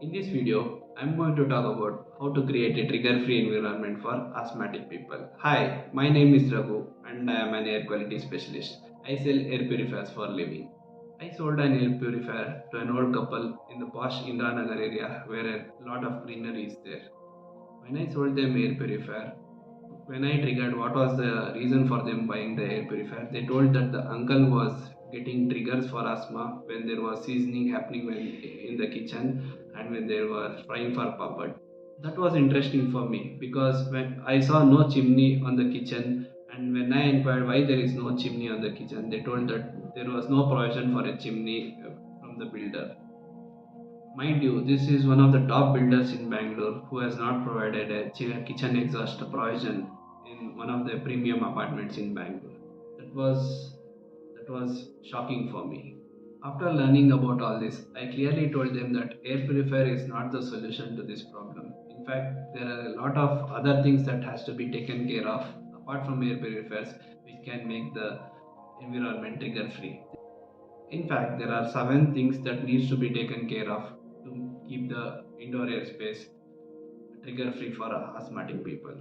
In this video, I'm going to talk about how to create a trigger-free environment for asthmatic people. Hi, my name is Raghu and I am an air quality specialist. I sell air purifiers for a living. I sold an air purifier to an old couple in the posh Indiranagar area where a lot of greenery is there. When I sold them air purifier, when I triggered what was the reason for them buying the air purifier, they told that the uncle was getting triggers for asthma when there was seasoning happening when in the kitchen and when they were frying for papad. That was interesting for me because when I saw no chimney on the kitchen and when I inquired why there is no chimney on the kitchen, they told that there was no provision for a chimney from the builder. Mind you, this is one of the top builders in Bangalore who has not provided a kitchen exhaust provision in one of the premium apartments in Bangalore. That was shocking for me. After learning about all this, I clearly told them that air purifier is not the solution to this problem. In fact, there are a lot of other things that has to be taken care of apart from air purifiers which can make the environment trigger free. In fact, there are 7 things that needs to be taken care of to keep the indoor airspace trigger free for asthmatic people.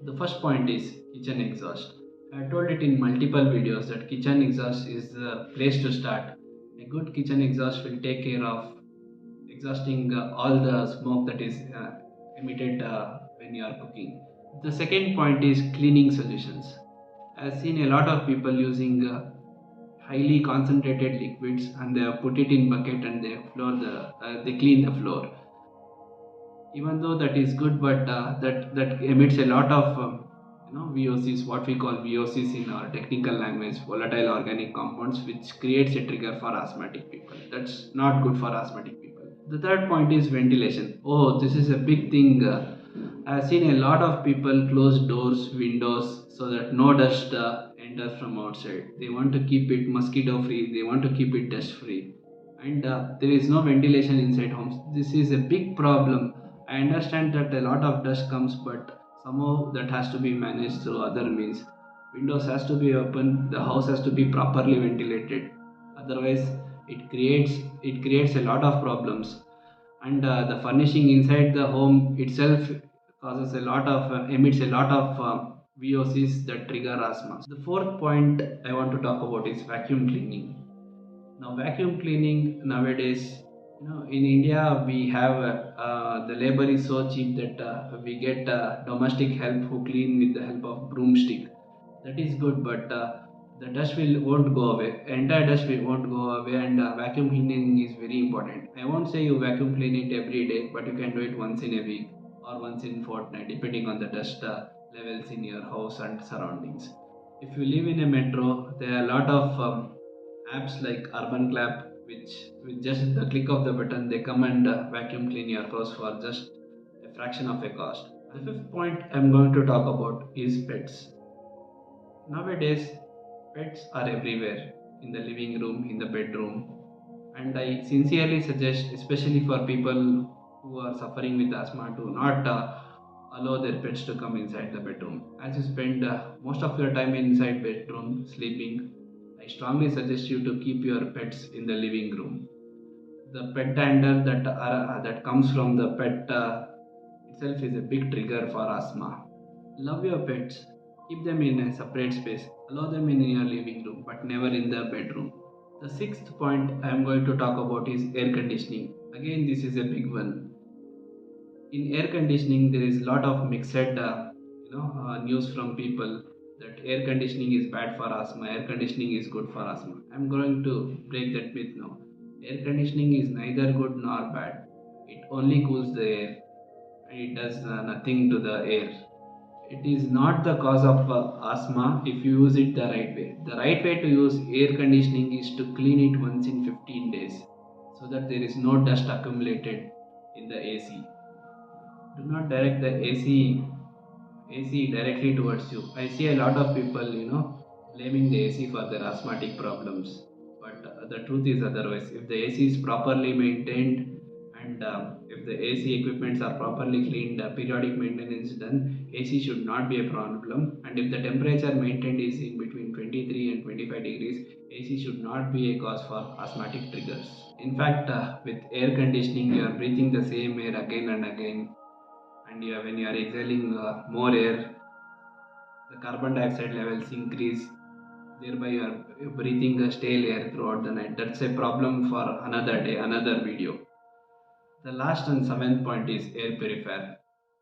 The first point is kitchen exhaust. I told it in multiple videos that kitchen exhaust is the place to start. A good kitchen exhaust will take care of exhausting all the smoke that is emitted when you are cooking. The second point is cleaning solutions. I've seen a lot of people using highly concentrated liquids and they have put it in bucket and they clean the floor. Even though that is good, but that emits a lot of VOCs, what we call VOCs in our technical language, volatile organic compounds, which creates a trigger for asthmatic people. That's not good for asthmatic people. The third point is ventilation. Oh, this is a big thing. I've seen a lot of people close doors, windows, so that no dust enters from outside. They want to keep it mosquito free. They want to keep it dust free, and there is no ventilation inside homes. This is a big problem. I understand that a lot of dust comes, but somehow that has to be managed through other means. Windows has to be open. The house has to be properly ventilated. Otherwise, it creates a lot of problems, and the furnishing inside the home itself causes a lot of emits a lot of VOCs that trigger asthma. The fourth point I want to talk about is vacuum cleaning. Now, vacuum cleaning nowadays, in India, we have the labor is so cheap that we get domestic help who clean with the help of broomstick. That is good, but the dust will won't go away. Entire dust will won't go away, and vacuum cleaning is very important. I won't say you vacuum clean it every day, but you can do it once in a week or once in fortnight, depending on the dust levels in your house and surroundings. If you live in a metro, there are a lot of apps like Urban Clap, which with just the click of the button, they come and vacuum clean your house for just a fraction of a cost. The fifth point I'm going to talk about is pets. Nowadays, pets are everywhere in the living room, in the bedroom, and I sincerely suggest, especially for people who are suffering with asthma, to not allow their pets to come inside the bedroom. As you spend most of your time inside bedroom sleeping, I strongly suggest you to keep your pets in the living room. The pet dander that comes from the pet itself is a big trigger for asthma. Love your pets. Keep them in a separate space. Allow them in your living room, but never in the bedroom. The sixth point I am going to talk about is air conditioning. Again, this is a big one. In air conditioning, there is a lot of mixed news from people that air conditioning is bad for asthma, air conditioning is good for asthma. I'm going to break that myth now. Air conditioning is neither good nor bad. It only cools the air and it does nothing to the air. It is not the cause of asthma if you use it the right way. The right way to use air conditioning is to clean it once in 15 days so that there is no dust accumulated in the AC. Do not direct the AC directly towards you. I see a lot of people, blaming the AC for their asthmatic problems. But the truth is otherwise. If the AC is properly maintained and if the AC equipments are properly cleaned, periodic maintenance done, AC should not be a problem. And if the temperature maintained is in between 23 and 25 degrees, AC should not be a cause for asthmatic triggers. In fact, with air conditioning, you are breathing the same air again and again, and when you are exhaling more air, the carbon dioxide levels increase. Thereby, you are breathing a stale air throughout the night. That's a problem for another day, another video. The last and seventh point is air purifier.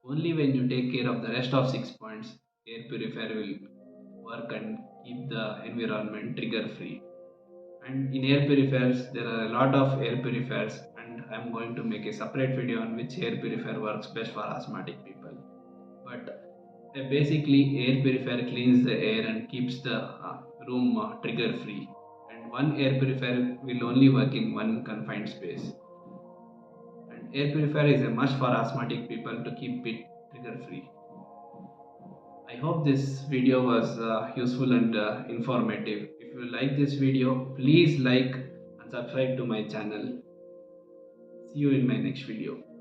Only when you take care of the rest of 6 points, air purifier will work and keep the environment trigger free. And in air purifiers, there are a lot of air purifiers, and I'm going to make a separate video on which air purifier works best for asthmatic people. But basically, air purifier cleans the air and keeps the room trigger free. And one air purifier will only work in one confined space. And air purifier is a must for asthmatic people to keep it trigger free. I hope this video was useful and informative. If you like this video, please like and subscribe to my channel. See you in my next video.